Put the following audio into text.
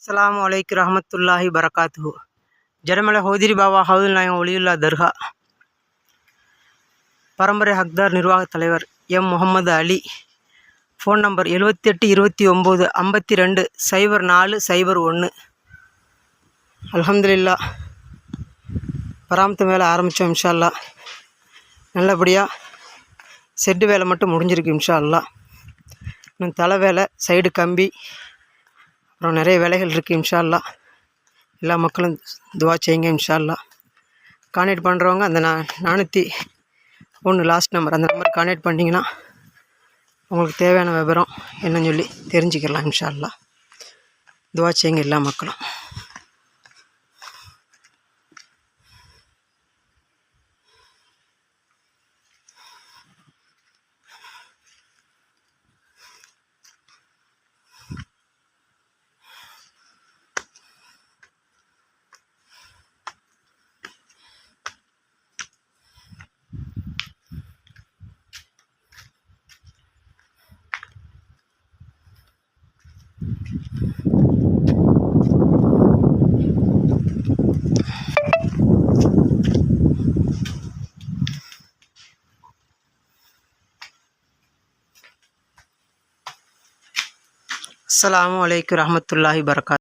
அஸ்ஸலாமு அலைக்கும் ரஹமத்துல்லாஹி வரகாத்துஹு. ஜடமலை ஹோதிரி பாபா ஹவுதுல் நாயகம் ஒலியுல்லா தர்கா பரம்பரை ஹக்தார் நிர்வாகத் தலைவர் M Mohammed Ali. Phone number 7829 52 04 01. அல்ஹம்துலில்லாஹ், பராமத்து வேலை ஆரம்பித்தோம். இன்ஷா அல்லாஹ் நல்லபடியாக செட்டு வேலை மட்டும் முடிஞ்சிருக்கு. இன்ஷா அல்லாஹ் இன்னும் தலை வேலை, சைடு கம்பி, அப்புறம் நிறைய வேலைகள் இருக்குது. இன்ஷா அல்லாஹ் எல்லா மக்களும் துவா செய்யுங்க. இன்ஷா அல்லாஹ் கான்டெக்ட் பண்ணுறவங்க அந்த 401 லாஸ்ட் நம்பர், அந்த நம்பர் கான்டெக்ட் பண்ணிங்கன்னா உங்களுக்கு தேவையான விவரம் என்னன்னு சொல்லி தெரிஞ்சுக்கலாம். இன்ஷா அல்லாஹ் துவா செய்யுங்க எல்லா மக்களும். அஸ்ஸலாமு அலைக்கும் ரஹமத்துல்லாஹி வரகாத்துஹு.